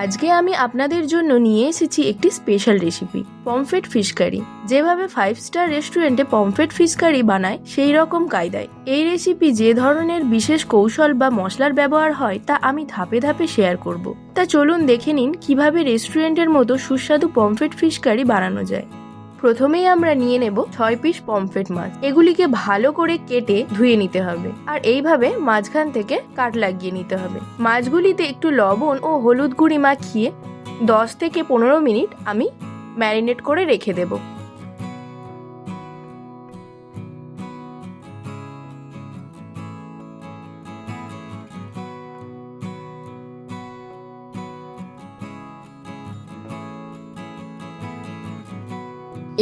আজকে আমি আপনাদের জন্য নিয়ে এসেছি একটি special recipe, pomfret fish curry. যেভাবে 5 স্টার রেস্টুরেন্টে পমফ্রেট ফিশ কারি বানায় সেই রকম কায়দায় এই রেসিপি যে ধরনের বিশেষ কৌশল বা মশলার ব্যবহার হয় তা আমি ধাপে ধাপে শেয়ার করব। তা চলুন দেখে নিন কিভাবে রেস্টুরেন্টের মতো সুস্বাদু পমফ্রেট ফিশ কারি বানানো যায়। প্রথমেই আমরা নিয়ে নেব 6 পিস পমফ্রেট মাছ। এগুলিকে ভালো করে কেটে ধুয়ে নিতে হবে আর এইভাবে মাঝখান থেকে কাট লাগিয়ে নিতে হবে। মাছগুলিতে একটু লবণ ও হলুদ গুঁড়ি মাখিয়ে 10 থেকে 15 মিনিট আমি ম্যারিনেট করে রেখে দেব।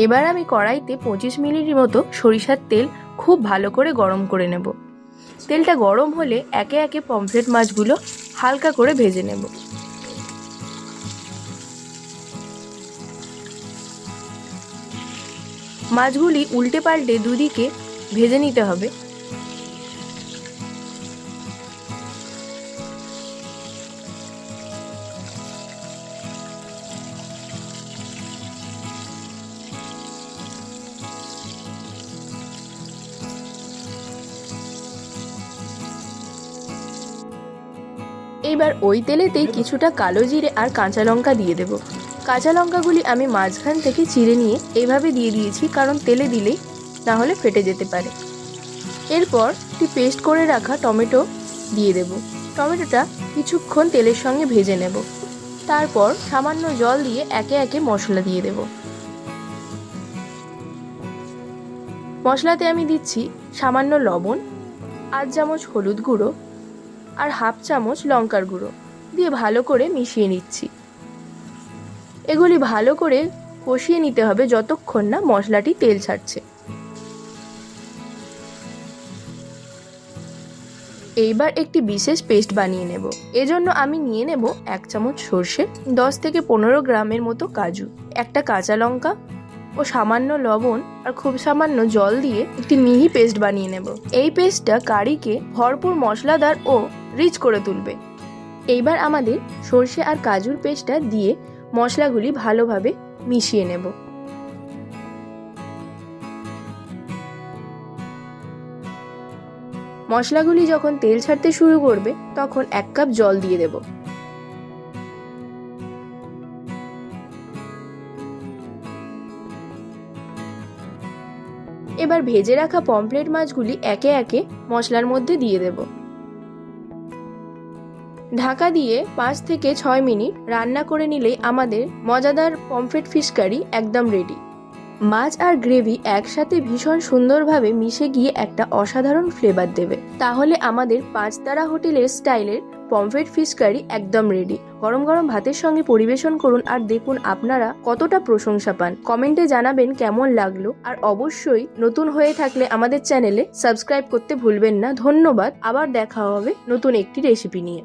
এবার আমি কড়াইতে 25 মিনিটের মতো সরিষার তেল খুব ভালো করে গরম করে নেব। তেলটা গরম হলে একে একে পমফ্রেট মাছগুলো হালকা করে ভেজে নেব। মাছগুলি উল্টে পাল্টে দুদিকে ভেজে নিতে হবে। এবার ওই তেলেতেই কিছুটা কালো জিরে আর কাঁচা লঙ্কা দিয়ে দেব। কাঁচা লঙ্কাগুলি আমি মাঝখান থেকে চিড়ে নিয়ে এইভাবে দিয়ে দিয়েছি, কারণ তেলে দিলেই না হলে ফেটে যেতে পারে। এরপর একটি পেস্ট করে রাখা টমেটো দিয়ে দেব। টমেটোটা কিছুক্ষণ তেলের সঙ্গে ভেজে নেব। তারপর সামান্য জল দিয়ে একে একে মশলা দিয়ে দেব। মশলাতে আমি দিচ্ছি সামান্য লবণ, আধ চামচ হলুদ গুঁড়ো আর হাফ চামচ লঙ্কার গুঁড়ো দিয়ে ভালো করে মিশিয়ে নিচ্ছি। এগুলি ভালো করে কষিয়ে নিতে হবে যতক্ষণ না মশলাটি তেল ছাড়ছে। এইবার একটি বিশেষ পেস্ট বানিয়ে নেব। এজন্য আমি নিয়ে নেব 1 চামচ সর্ষে, 10 থেকে 15 গ্রামের মতো কাজু, একটা কাঁচা লঙ্কা ও সামান্য লবণ আর খুব সামান্য জল দিয়ে একটি মিহি পেস্ট বানিয়ে নেব। এই পেস্টটা কারিকে ভরপুর মশলাদার ও রিচ করে তুলবে। এইবার আমাদের সর্ষে আর কাজুর পেস্টটা দিয়ে মশলাগুলি ভালোভাবে মিশিয়ে নেব। মশলাগুলি যখন তেল ছাড়তে শুরু করবে তখন 1 কাপ জল দিয়ে দেব। এবার ভেজে রাখা পমফ্রেট মাছগুলি একে একে মশলার মধ্যে দিয়ে দেব। ঢাকা দিয়ে 5 থেকে 6 মিনিট রান্না করে নিলেই আমাদের মজাদার পমফ্রেট ফিশ কারি একদম রেডি। মাছ আর গ্রেভি একসাথে ভীষণ সুন্দরভাবে মিশে গিয়ে একটা অসাধারণ ফ্লেভার দেবে। তাহলে আমাদের 5 তারা হোটেলের স্টাইলের পমফ্রেট ফিশ কারি একদম রেডি। গরম গরম ভাতের সঙ্গে পরিবেশন করুন আর দেখুন আপনারা কতটা প্রশংসা পান। কমেন্টে জানাবেন কেমন লাগলো, আর অবশ্যই নতুন হয়ে থাকলে আমাদের চ্যানেলে সাবস্ক্রাইব করতে ভুলবেন না। ধন্যবাদ। আবার দেখা হবে নতুন একটি রেসিপি নিয়ে।